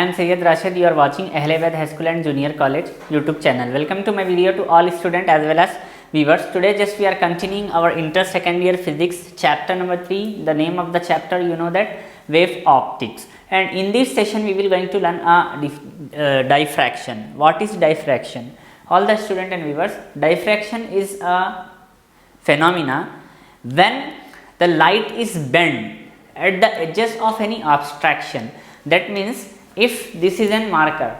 am Syed Rashid. You are watching Ahlabad High School and Junior College YouTube channel. Welcome to my video to all students as well as viewers. Today just we are continuing our inter second year physics chapter number 3. The name of the chapter you know that wave optics. And in this session we will going to learn diffraction. What is diffraction? All the student and viewers, diffraction is a phenomena when the light is bent at the edges of any abstraction. That means if this is a marker,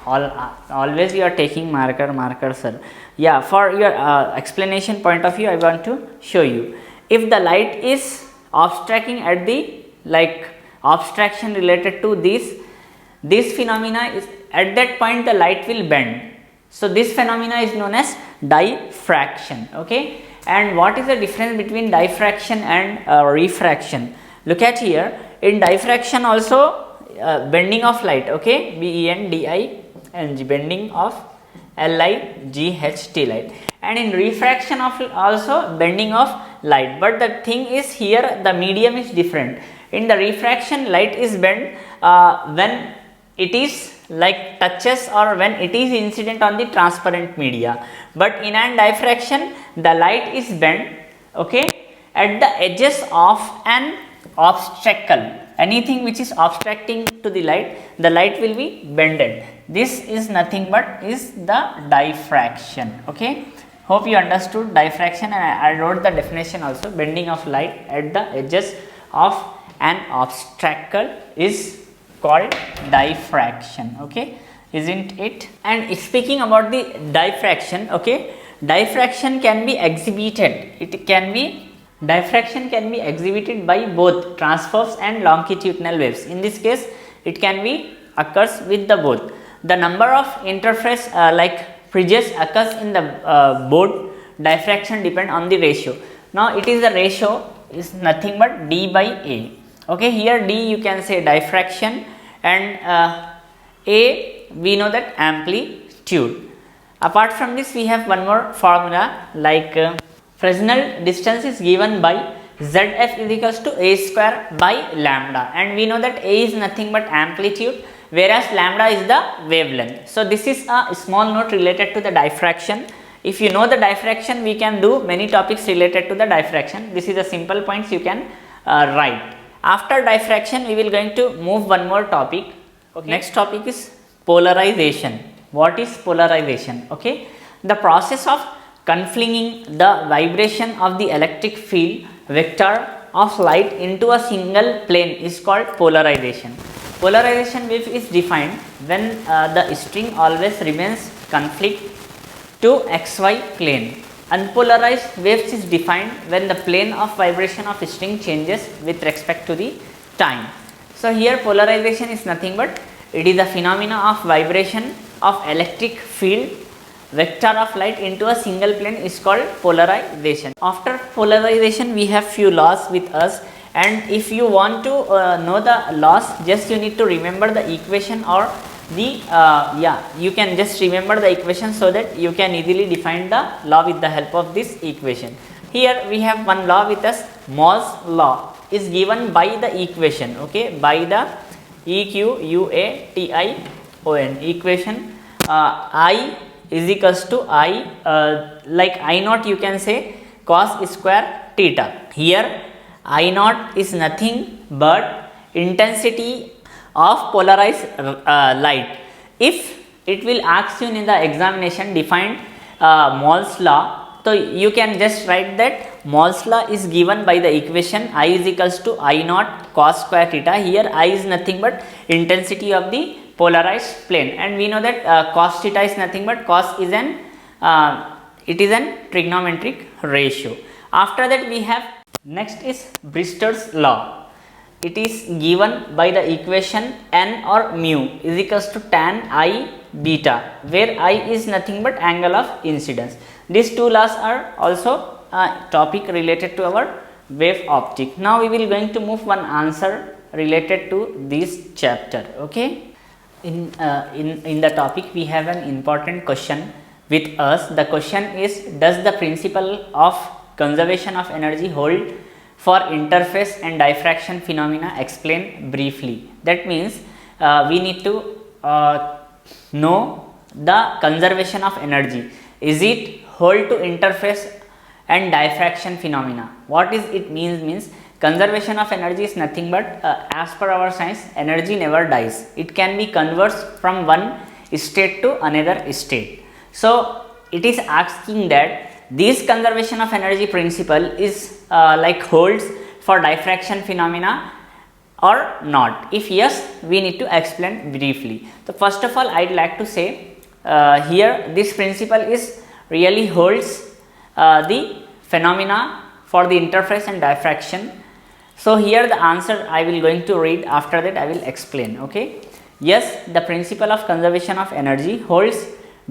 always you are taking marker sir. Yeah, for your explanation point of view I want to show you. If the light is abstracting at the abstraction related to this phenomena is at that point the light will bend. So this phenomena is known as diffraction. Okay, and what is the difference between diffraction and refraction? Look at here, in diffraction also bending of light, okay, B-E-N-D-I-N-G, bending of L-I-G-H-T, light, and in refraction of also bending of light. But the thing is here the medium is different. In the refraction light is bent when it is touches or when it is incident on the transparent media, but in an diffraction the light is bent, okay, at the edges of an obstacle. Anything which is obstructing to the light will be bended. This is nothing but is the diffraction. Okay, hope you understood diffraction, and I wrote the definition also. Bending of light at the edges of an obstacle is called diffraction. Okay, isn't it? And speaking about the diffraction, okay, diffraction can be exhibited. Diffraction can be exhibited by both transverse and longitudinal waves. In this case, it can be occurs with the both. The number of interface fringes occurs in the both diffraction depend on the ratio. Now it is the ratio is nothing but D by A. Okay, here D you can say diffraction and A we know that amplitude. Apart from this, we have one more formula Fresnel distance is given by ZF is equals to A square by lambda, and we know that A is nothing but amplitude whereas lambda is the wavelength. So this is a small note related to the diffraction. If you know the diffraction, we can do many topics related to the diffraction. This is a simple points you can write. After diffraction we will going to move one more topic. Okay. Next topic is polarization. What is polarization? Okay, the process of conflicting the vibration of the electric field vector of light into a single plane is called polarization. Polarization wave is defined when the string always remains conflict to xy plane. Unpolarized waves is defined when the plane of vibration of string changes with respect to the time. So here polarization is nothing but it is a phenomena of vibration of electric field vector of light into a single plane is called polarization. After polarization we have few laws with us, and if you want to know the laws, just you need to remember the equation or the you can just remember the equation so that you can easily define the law with the help of this equation. Here we have one law with us, Moore's law is given by the equation, okay, by the EQUATION equation. I is equals to I I naught you can say cos square theta. Here I naught is nothing but intensity of polarized light. If it will ask you in the examination define Moore's law, so you can just write that Moore's law is given by the equation I is equals to I naught cos square theta. Here I is nothing but intensity of the polarized plane, and we know that cos theta is nothing but cos is an trigonometric ratio. After that we have next is Brewster's law. It is given by the equation n or mu is equals to tan I beta, where I is nothing but angle of incidence. These two laws are also a topic related to our wave optic. Now we will going to move one answer related to this chapter. Okay. In the topic we have an important question with us. The question is, does the principle of conservation of energy hold for interface and diffraction phenomena? Explain briefly. That means we need to know the conservation of energy. Is it Hall to interface and diffraction phenomena? What is it means conservation of energy is nothing but as per our science, energy never dies. It can be converted from one state to another state. So it is asking that this conservation of energy principle is like holds for diffraction phenomena or not. If yes, we need to explain briefly. So first of all, I'd like to say here this principle is really holds the phenomena for the interface and diffraction. So here the answer I will going to read, after that I will explain. Okay. Yes, the principle of conservation of energy holds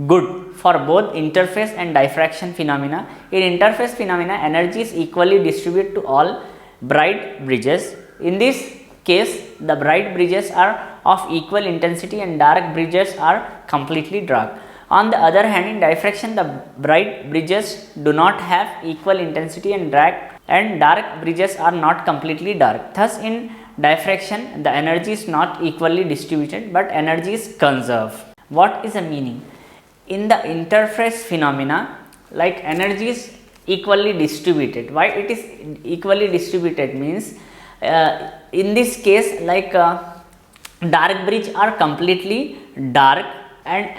good for both interface and diffraction phenomena. In interface phenomena, energy is equally distributed to all bright bridges. In this case, the bright bridges are of equal intensity and dark bridges are completely dark. On the other hand, in diffraction, the bright bridges do not have equal intensity and dark bridges are not completely dark. Thus, in diffraction, the energy is not equally distributed, but energy is conserved. What is the meaning? In the interface phenomena, like energy is equally distributed. Why it is equally distributed means, in this case, like dark bridge are completely dark, and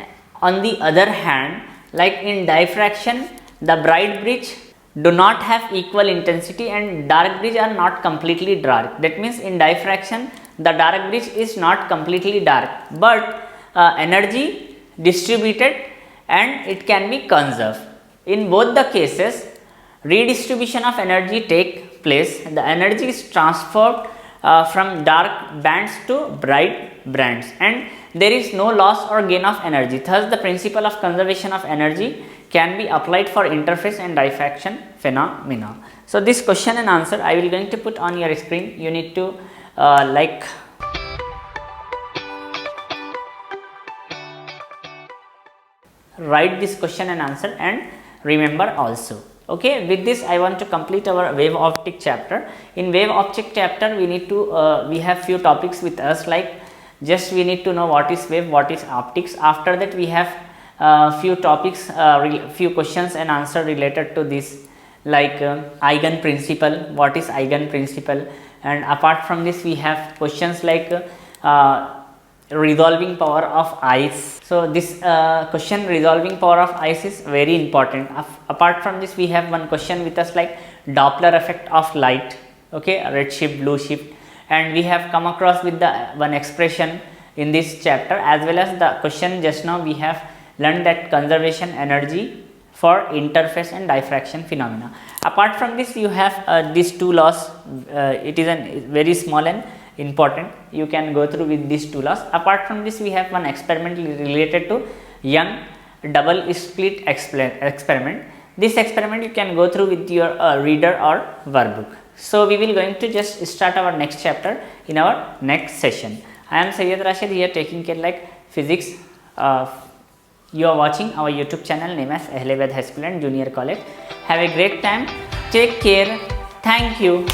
on the other hand, like in diffraction, the bright bridge do not have equal intensity and dark bridge are not completely dark. That means in diffraction, the dark bridge is not completely dark, but energy distributed and it can be conserved. In both the cases, redistribution of energy take place. The energy is transferred from dark bands to bright bands, and there is no loss or gain of energy. Thus, the principle of conservation of energy can be applied for interface and diffraction phenomena. So, this question and answer I will going to put on your screen. You need to like write this question and answer and remember also. Okay, with this I want to complete our wave optic chapter. In wave optic chapter, we need to we have few topics with us, like just we need to know what is wave, what is optics. After that, we have few topics, few questions and answer related to this, like eigen principle, what is eigen principle, and apart from this we have questions like resolving power of ice. So this question resolving power of ice is very important. Apart from this, we have one question with us like Doppler effect of light, okay, red shift, blue shift, and we have come across with the one expression in this chapter, as well as the question just now we have learned that conservation energy for interface and diffraction phenomena. Apart from this, you have these two laws. It is a very small and important. You can go through with these two laws. Apart from this, we have one experiment related to Young double slit experiment. This experiment you can go through with your reader or workbook. So we will going to just start our next chapter in our next session. I am Sayyid Rashid here, taking care like physics. You are watching our YouTube channel name as Ahle Vaid High School and Junior College. Have a great time. Take care. Thank you.